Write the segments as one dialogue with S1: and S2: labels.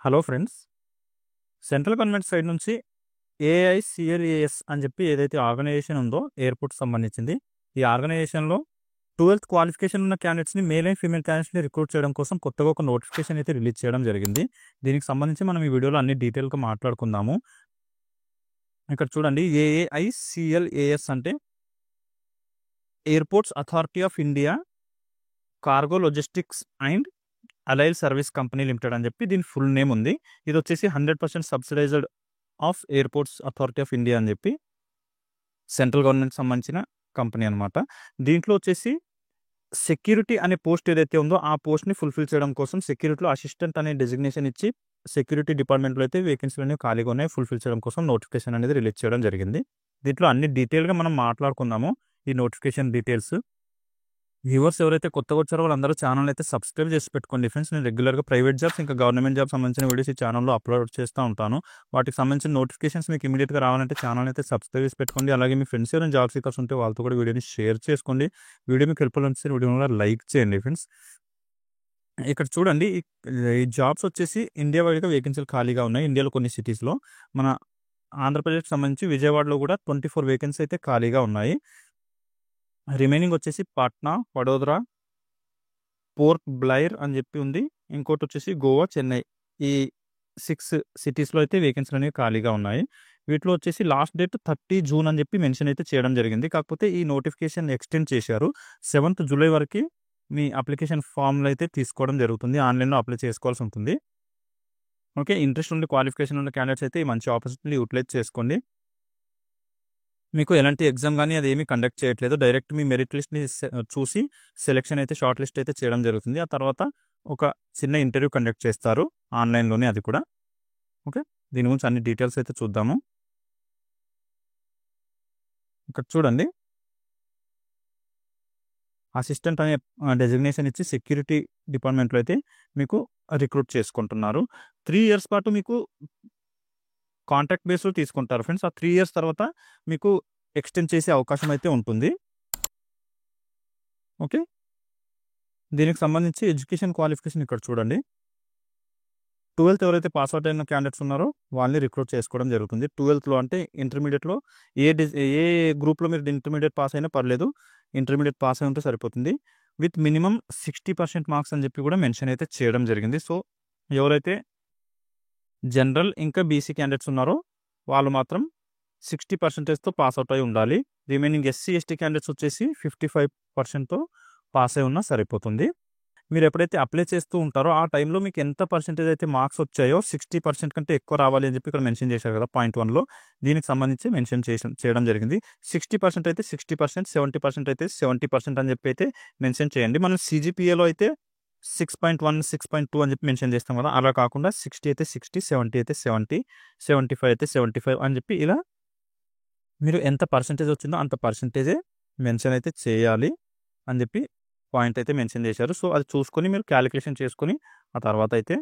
S1: Hello friends. Central government side నుంచి ఏఐసిఎల్ఏఎస్ అని చెప్పి ఏదైతే ఆర్గనైజేషన్ ఉందో ఎయిర్‌పోర్ట్‌కి సంబంధించింది. ఈ ఆర్గనైజేషన్‌లో 12థ్ క్వాలిఫికేషన్ ఉన్న క్యాండిడేట్స్‌ని మేల్ అండ్ ఫీమేల్ క్యాండిడేట్స్‌ని రిక్రూట్ చేయడం కోసం కొత్తగా ఒక నోటిఫికేషన్ అయితే రిలీజ్ చేయడం జరిగింది. దీనికి సంబంధించి మనం ఈ వీడియోలో అన్ని డీటెయిల్‌గా మాట్లాడుకుందాము. ఇక్కడ చూడండి, ఏఐసిఎల్ఏఎస్ అంటే airports authority of India cargo logistics and allied service company limited అని చెప్పి దీని ఫుల్ నేమ్ ఉంది. ఇది వచ్చేసి 100% subsidised of airports authority of India అని చెప్పి సెంట్రల్ గవర్నమెంట్‌కి సంబంధించిన కంపెనీ అనమాట. దీంట్లో వచ్చేసి సెక్యూరిటీ అనే పోస్ట్ ఏదైతే ఉందో ఆ పోస్ట్‌ని ఫుల్‌ఫిల్ చేయడం కోసం సెక్యూరిటీలో అసిస్టెంట్ అనే డెసిగ్నేషన్ ఇచ్చి సెక్యూరిటీ డిపార్ట్మెంట్‌లో అయితే వేకెన్సీలు అనేవి ఖాళీగా ఉన్నాయి. ఫుల్‌ఫిల్ చేయడం కోసం నోటిఫికేషన్ అనేది రిలీజ్ చేయడం జరిగింది. దీంట్లో అన్ని డీటెయిల్‌గా మనం మాట్లాడుకుందాము. ఈ నోటిఫికేషన్ డీటెయిల్స్. వ్యూవర్స్ ఎవరైతే కొత్తగా వచ్చారో వాళ్ళందరూ ఛానల్ అయితే సబ్స్క్రైబ్ చేసి పెట్టుకోండి ఫ్రెండ్స్. నేను రెగ్యులర్గా ప్రైవేట్ జాబ్స్ ఇంకా గవర్నమెంట్ జాబ్స్ సంబంధించిన వీడియోస్ ఈ ఛానల్లో అప్లోడ్ చేస్తూ ఉంటాను. వాటికి సంబంధించిన నోటిఫికేషన్స్ మీకు ఇమీడియట్గా రావాలంటే ఛానల్ అయితే సబ్స్క్రైబ్ చేసి పెట్టుకోండి. అలాగే మీ ఫ్రెండ్స్ ఎవరైనా జాబ్ సీకర్స్ ఉంటే వాళ్ళతో కూడా వీడియోని షేర్ చేసుకోండి. వీడియో మీకు హెల్ప్ఫుల్ అనిపిస్తే వీడియో కూడా లైక్ చేయండి ఫ్రెండ్స్. ఇక్కడ చూడండి, ఈ జాబ్స్ వచ్చేసి ఇండియా వైడ్గా వేకెన్సీలు ఖాళీగా ఉన్నాయి. ఇండియాలో కొన్ని సిటీస్లో, మన ఆంధ్రప్రదేశ్కి సంబంధించి విజయవాడలో కూడా 24 వేకెన్సీ అయితే ఖాళీగా ఉన్నాయి. రిమైనింగ్ వచ్చేసి పాట్నా, వడోదరా, పోర్ట్ బ్లైర్ అని చెప్పి ఉంది. ఇంకోటి వచ్చేసి గోవా, చెన్నై. ఈ 6 సిటీస్‌లో అయితే వేకెన్సీలు అనేవి ఖాళీగా ఉన్నాయి. వీటిలో వచ్చేసి లాస్ట్ డేట్ 30 జూన్ అని చెప్పి మెన్షన్ అయితే చేయడం జరిగింది. కాకపోతే ఈ నోటిఫికేషన్ ఎక్స్టెండ్ చేశారు. 7th జూలై వరకు మీ అప్లికేషన్ ఫామ్‌లు అయితే తీసుకోవడం జరుగుతుంది. ఆన్‌లైన్‌లో అప్లై చేసుకోవాల్సి ఉంటుంది. ఓకే. ఇంట్రెస్ట్ ఉండి క్వాలిఫికేషన్ ఉన్న క్యాండిడేట్స్ అయితే ఈ మంచి ఆపర్చునిటీని యూటిలైజ్ చేసుకోండి. మీకు ఎలాంటి ఎగ్జామ్ గానీ అదేమీ కండక్ట్ చేయట్లేదు. డైరెక్ట్ మీ మెరిట్ లిస్ట్‌ని చూసి సెలక్షన్ అయితే షార్ట్ లిస్ట్ అయితే చేయడం జరుగుతుంది. ఆ తర్వాత ఒక చిన్న ఇంటర్వ్యూ కండక్ట్ చేస్తారు ఆన్‌లైన్‌లోనే, అది కూడా. ఓకే. దీని గురించి అన్ని డీటెయిల్స్ అయితే చూద్దాము. ఇక్కడ చూడండి, అసిస్టెంట్ అనే డెసిగ్నేషన్ ఇచ్చి సెక్యూరిటీ డిపార్ట్మెంట్‌లో అయితే మీకు రిక్రూట్ చేసుకుంటున్నారు. 3 ఇయర్స్ పాటు మీకు కాంట్రాక్ట్ బేస్‌లో తీసుకుంటారు ఫ్రెండ్స్. ఆ 3 ఇయర్స్ తర్వాత మీకు ఎక్స్టెండ్ చేసే అవకాశం అయితే ఉంటుంది. ఓకే. దీనికి సంబంధించి ఎడ్యుకేషన్ క్వాలిఫికేషన్ ఇక్కడ చూడండి. 12థ్ ఎవరైతే పాస్ అవుట్ అయిన క్యాండిడేట్స్ ఉన్నారో వాళ్ళని రిక్రూట్ చేసుకోవడం జరుగుతుంది. 12థ్‌లో అంటే ఇంటర్మీడియేట్‌లో ఏ గ్రూప్‌లో మీరు ఇంటర్మీడియేట్ పాస్ అయినా పర్లేదు. ఇంటర్మీడియేట్ పాస్ అయి ఉంటే సరిపోతుంది. విత్ మినిమమ్ 60% మార్క్స్ అని చెప్పి కూడా మెన్షన్ అయితే చేయడం జరిగింది. సో, ఎవరైతే జనరల్ ఇంకా బీసీ క్యాండిడేట్స్ ఉన్నారో వాళ్ళు మాత్రం 60%తో పాస్ అవుట్ అయి ఉండాలి. రిమైనింగ్ ఎస్సీ, ఎస్టీ క్యాండిడేట్స్ వచ్చేసి 55%తో పాస్ అయి ఉన్నా సరిపోతుంది. మీరు ఎప్పుడైతే అప్లై చేస్తూ ఉంటారో ఆ టైంలో మీకు ఎంత పర్సెంటేజ్ అయితే మార్క్స్ వచ్చాయో 60% కంటే ఎక్కువ రావాలి అని చెప్పి ఇక్కడ మెన్షన్ చేశారు కదా పాయింట్ 1లో. దీనికి సంబంధించి మెన్షన్ చేయడం జరిగింది. 60% అయితే 60%, 70% అయితే 70% అని చెప్పి అయితే మెన్షన్ చేయండి. మనం సీజీపీఏలో అయితే 6.1, 6.2 అని చెప్పి మెన్షన్ చేస్తాం కదా, అలా కాకుండా 60 అయితే 60, 70 అయితే 70, 75 అయితే 75 అని చెప్పి ఇలా మీరు ఎంత పర్సెంటేజ్ వచ్చిందో అంత పర్సెంటేజే మెన్షన్ అయితే చేయాలి అని చెప్పి పాయింట్ అయితే మెన్షన్ చేశారు. సో, అది చూసుకొని మీరు క్యాలిక్యులేషన్ చేసుకొని ఆ తర్వాత అయితే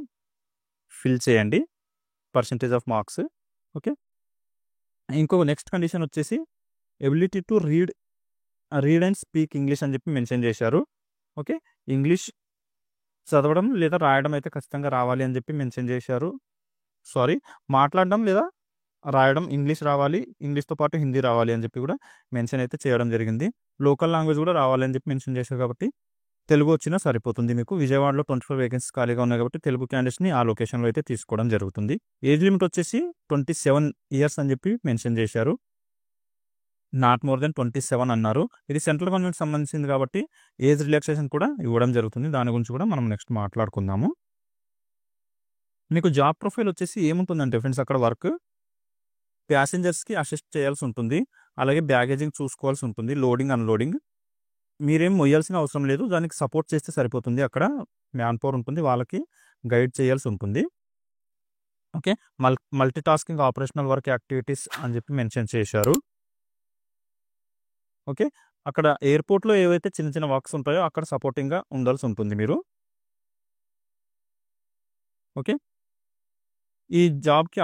S1: ఫిల్ చేయండి పర్సెంటేజ్ ఆఫ్ మార్క్స్. ఓకే. ఇంకో నెక్స్ట్ కండిషన్ వచ్చేసి ability to read and speak English అని చెప్పి మెన్షన్ చేశారు. ఓకే. ఇంగ్లీష్ చదవడం లేదా రాయడం అయితే ఖచ్చితంగా రావాలి అని చెప్పి మెన్షన్ చేశారు. మాట్లాడడం లేదా రాయడం ఇంగ్లీష్ రావాలి. ఇంగ్లీష్‌తో పాటు హిందీ రావాలి అని చెప్పి కూడా మెన్షన్ అయితే చేయడం జరిగింది. లోకల్ లాంగ్వేజ్ కూడా రావాలి అని చెప్పి మెన్షన్ చేశారు కాబట్టి తెలుగు వచ్చినా సరిపోతుంది మీకు. విజయవాడలో 24 వేకెన్సీస్ ఖాళీగా ఉన్నాయి కాబట్టి తెలుగు క్యాండిడేట్స్‌ని ఆ లొకేషన్‌లో అయితే తీసుకోవడం జరుగుతుంది. ఏజ్ లిమిట్ వచ్చేసి 27 ఇయర్స్ అని చెప్పి మెన్షన్ చేశారు. నాట్ మోర్ దెన్ 27 అన్నారు. ఇది సెంట్రల్ గవర్నమెంట్‌కి సంబంధించింది కాబట్టి ఏజ్ రిలాక్సేషన్ కూడా ఇవ్వడం జరుగుతుంది. దాని గురించి కూడా మనం నెక్స్ట్ మాట్లాడుకుందాము. మీకు జాబ్ ప్రొఫైల్ వచ్చేసి ఏముంటుందంటే ఫ్రెండ్స్, అక్కడ వర్క్ ప్యాసింజర్స్‌కి అసిస్ట్ చేయాల్సి ఉంటుంది. అలాగే బ్యాగేజింగ్ చూసుకోవాల్సి ఉంటుంది. లోడింగ్, అన్‌లోడింగ్ మీరేం మొయ్యాల్సిన అవసరం లేదు. దానికి సపోర్ట్ చేస్తే సరిపోతుంది. అక్కడ మ్యాన్ పవర్ ఉంటుంది. వాళ్ళకి గైడ్ చేయాల్సి ఉంటుంది. Okay. Multi tasking operational work activities అని చెప్పి మెన్షన్ చేశారు. ఓకే. అక్కడ ఎయిర్‌పోర్ట్‌లో ఏవైతే చిన్న చిన్న వర్క్స్ ఉంటాయో అక్కడ సపోర్టింగ్‌గా ఉండాల్సి ఉంటుంది మీరు. ఓకే. ఈ జాబ్‌కి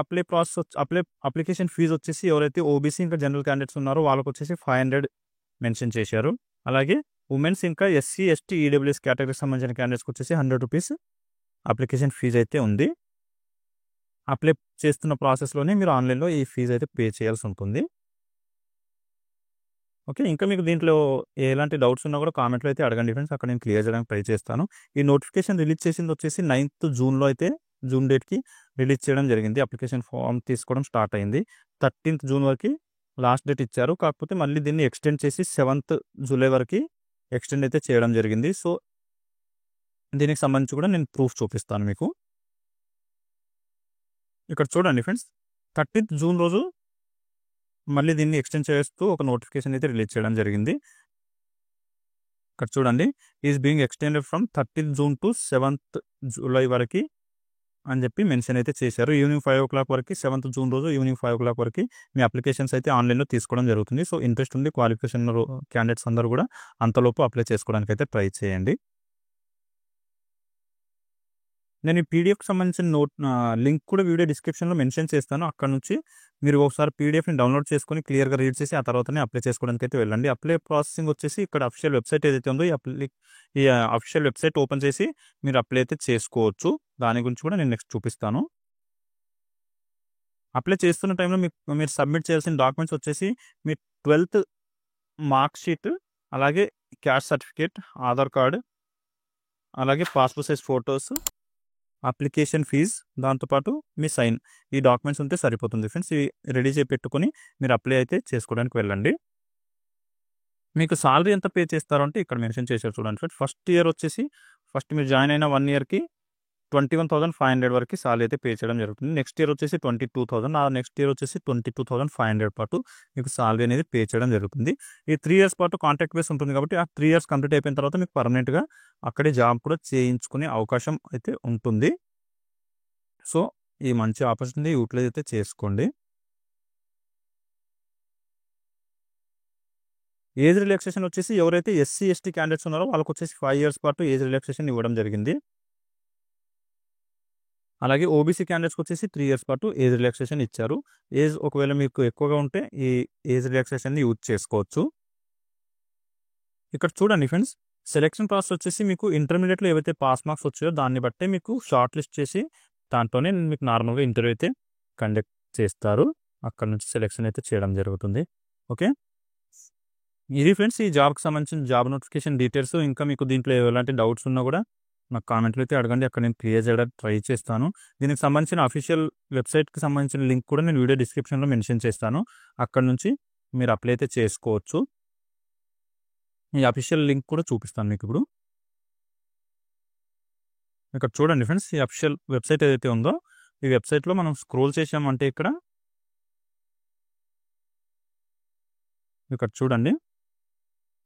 S1: అప్లికేషన్ ఫీజ్ వచ్చేసి ఎవరైతే ఓబీసీ ఇంకా జనరల్ క్యాండిడేట్స్ ఉన్నారో వాళ్ళకొచ్చేసి 500 మెన్షన్ చేశారు. అలాగే ఉమెన్స్ ఇంకా ఎస్సీ, ఎస్టీ, ఈడబ్ల్యూఎస్ కేటగిరీకి సంబంధించిన క్యాండిడేట్స్‌కి వచ్చేసి ₹100 అప్లికేషన్ ఫీజ్ అయితే ఉంది. అప్లై చేస్తున్న ప్రాసెస్‌లోనే మీరు ఆన్‌లైన్‌లో ఈ ఫీజ్ అయితే పే చేయాల్సి ఉంటుంది. ఓకే. ఇంకా మీకు దీంట్లో ఎలాంటి డౌట్స్ ఉన్నా కూడా కామెంట్‌లో అయితే అడగండి ఫ్రెండ్స్. అక్కడ నేను క్లియర్ చేయడానికి ట్రై చేస్తాను. ఈ నోటిఫికేషన్ రిలీజ్ చేసింది వచ్చేసి 9th జూన్‌లో అయితే జూన్ డేట్‌కి రిలీజ్ చేయడం జరిగింది. అప్లికేషన్ ఫార్మ్ తీసుకోవడం స్టార్ట్ అయింది. 13th జూన్ వరకి లాస్ట్ డేట్ ఇచ్చారు. కాకపోతే మళ్ళీ దీన్ని ఎక్స్టెండ్ చేసి 7th జూలై వరకి ఎక్స్టెండ్ అయితే చేయడం జరిగింది. సో, దీనికి సంబంధించి కూడా నేను ప్రూఫ్ చూపిస్తాను మీకు. ఇక్కడ చూడండి ఫ్రెండ్స్. 13th జూన్ రోజు మళ్ళీ దీన్ని ఎక్స్టెండ్ చేస్తూ ఒక నోటిఫికేషన్ అయితే రిలీజ్ చేయడం జరిగింది. ఇక్కడ చూడండి. Is being extended from 13th June to 7th July వరకి అని చెప్పి మెన్షన్ అయితే చేశారు. ఈవినింగ్ 5:00 వరకి 7th జూన్ రోజు ఈవినింగ్ 5:00 వరకి మీ అప్లికేషన్స్ అయితే ఆన్‌లైన్‌లో తీసుకోవడం జరుగుతుంది. సో, ఇంట్రెస్ట్ ఉండి క్వాలిఫికేషన్ క్యాండిడేట్స్ అందరూ కూడా అంతలోపు అప్లై చేసుకోవడానికి అయితే ట్రై చేయండి. నేను ఈ పీడీఎఫ్‌కి సంబంధించిన లింక్ కూడా వీడియో డిస్క్రిప్షన్‌లో మెన్షన్ చేస్తాను. అక్కడ నుంచి మీరు ఒకసారి పీడీఎఫ్‌ని డౌన్‌లోడ్ చేసుకొని క్లియర్‌గా రీడ్ చేసి ఆ తర్వాతనే అప్లై చేసుకోవడానికి అయితే వెళ్ళండి. అప్లై ప్రాసెసింగ్ వచ్చేసి ఇక్కడ అఫీషియల్ వెబ్‌సైట్ ఏదైతే ఉందో ఈ అఫీషియల్ వెబ్‌సైట్ ఓపెన్ చేసి మీరు అప్లై అయితే చేసుకోవచ్చు. దాని గురించి కూడా నేను నెక్స్ట్ చూపిస్తాను. అప్లై చేస్తున్న టైంలో మీరు సబ్మిట్ చేయాల్సిన డాక్యుమెంట్స్ వచ్చేసి మీ 12th మార్క్ షీట్, అలాగే క్యాస్ట్ సర్టిఫికేట్, ఆధార్ కార్డ్, అలాగే passport size photos, application fee, దాంతోపాటు మీ సైన్. ఈ డాక్యుమెంట్స్ ఉంటే సరిపోతుంది ఫ్రెండ్స్. ఇవి రెడీ చేసి పెట్టుకొని మీరు అప్లై అయితే చేసుకోవడానికి వెళ్ళండి. మీకు సాలరీ ఎంత పే చేస్తారు అంటే ఇక్కడ మెన్షన్ చేశారు చూడండి ఫ్రెండ్స్. ఫస్ట్ ఇయర్ వచ్చేసి ఫస్ట్ మీరు జాయిన్ అయిన 1 ఇయర్‌కి 21,500 వరకు సాలరీ అయితే పే చేయడం జరుగుతుంది. నెక్స్ట్ ఇయర్ వచ్చేసి 22,000, ఆ నెక్స్ట్ ఇయర్ వచ్చేసి 22,500 పాటు మీకు సాలరీ అనేది పే చేయడం జరుగుతుంది. ఈ 3 ఇయర్స్ పాటు కాంట్రాక్ట్ బేస్ ఉంటుంది కాబట్టి ఆ 3 ఇయర్స్ కంప్లీట్ అయిపోయిన తర్వాత మీకు పర్మనెంట్‌గా అక్కడే జాబ్ కూడా చేయించుకునే అవకాశం అయితే ఉంటుంది. సో, ఈ మంచి ఆపర్చునిటీ యూటిలైజ్ అయితే చేసుకోండి. ఏజ్ రిలాక్సేషన్ వచ్చేసి ఎవరైతే ఎస్సీ, ఎస్టీ క్యాండిడేట్స్ ఉన్నారో వాళ్ళకొచ్చేసి 5 ఇయర్స్ పాటు ఏజ్ రిలాక్సేషన్ ఇవ్వడం జరిగింది. అలాగే ఓబీసీ క్యాండిడేట్స్‌కి వచ్చేసి 3 ఇయర్స్ పాటు ఏజ్ రిలాక్సేషన్ ఇచ్చారు. ఏజ్ ఒకవేళ మీకు ఎక్కువగా ఉంటే ఈ ఏజ్ రిలాక్సేషన్‌ని యూజ్ చేసుకోవచ్చు. ఇక్కడ చూడండి ఫ్రెండ్స్. సెలక్షన్ ప్రాసెస్ వచ్చేసి మీకు ఇంటర్మీడియేట్‌లో ఏవైతే పాస్ మార్క్స్ వచ్చాయో దాన్ని బట్టే మీకు షార్ట్ లిస్ట్ చేసి దాంట్లోనే మీకు నార్మల్‌గా ఇంటర్వ్యూ అయితే కండక్ట్ చేస్తారు. అక్కడి నుంచి సెలక్షన్ అయితే చేయడం జరుగుతుంది. ఓకే. ఇది ఫ్రెండ్స్ ఈ జాబ్‌కి సంబంధించిన జాబ్ నోటిఫికేషన్ డీటెయిల్స్. ఇంకా మీకు దీంట్లో ఎలాంటి డౌట్స్ ఉన్నా కూడా నాకు కామెంట్‌లో అయితే అడగండి. అక్కడ నేను క్లియర్ చేయడానికి ట్రై చేస్తాను. దీనికి సంబంధించిన అఫీషియల్ వెబ్‌సైట్‌కి సంబంధించిన లింక్ కూడా నేను వీడియో డిస్క్రిప్షన్‌లో మెన్షన్ చేస్తాను. అక్కడి నుంచి మీరు అప్లై అయితే చేసుకోవచ్చు. ఈ అఫీషియల్ లింక్ కూడా చూపిస్తాను మీకిప్పుడు. ఇక్కడ చూడండి ఫ్రెండ్స్. ఈ అఫీషియల్ వెబ్‌సైట్ ఏదైతే ఉందో ఈ వెబ్‌సైట్‌లో మనం స్క్రోల్ చేశామంటే ఇక్కడ చూడండి.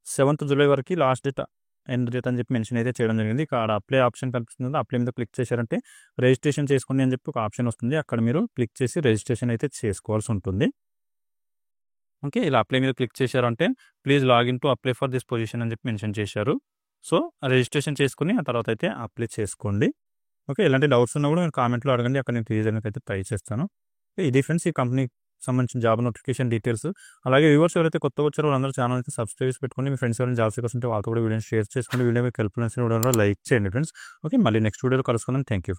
S1: 7th జూలై వరకి లాస్ట్ డేట్, ఎండ్ డేట్ అని చెప్పి మెన్షన్ అయితే చేయడం జరిగింది. ఇక్కడ అప్లై ఆప్షన్ కనిపిస్తుంది. అప్లై మీద క్లిక్ చేశారంటే రిజిస్ట్రేషన్ చేసుకోండి అని చెప్పి ఒక ఆప్షన్ వస్తుంది. అక్కడ మీరు క్లిక్ చేసి రిజిస్ట్రేషన్ అయితే చేసుకోవాల్సి ఉంటుంది. ఓకే. ఇలా అప్లై మీద క్లిక్ చేశారంటే please login to apply for this position అని చెప్పి మెన్షన్ చేశారు. సో, రిజిస్ట్రేషన్ చేసుకొని ఆ తర్వాత అయితే అప్లై చేసుకోండి. ఓకే. ఎలాంటి డౌట్స్ ఉన్నా కూడా మీరు కామెంట్‌లో అడగండి. అక్కడ నేను క్లియర్ చేయడానికి అయితే ట్రై చేస్తాను. ఇది ఫ్రెండ్స్ ఈ కంపెనీకి సంబంధించిన జాబ్ నోటిఫికేషన్ డీటెయిల్స్. అలాగే వ్యూవర్స్ ఎవరైతే కొత్తగా వచ్చారో వాళ్ళందరూ ఛానల్ అయితే సబ్స్క్రైబ్ చేసి పెట్టుకొని మీ ఫ్రెండ్స్ ఎవరైనా జాబ్ సీకర్స్ ఉంటే వాళ్ళతో కూడా వీడియోని షేర్ చేసుకోండి. వీడియో మీకు హెల్ప్‌ఫుల్ అనిపిస్తే లైక్ చేయండి ఫ్రెండ్స్. ఓకే. మళ్ళీ నెక్స్ట్ వీడియోలో కలుసుకుందాం. Thank you.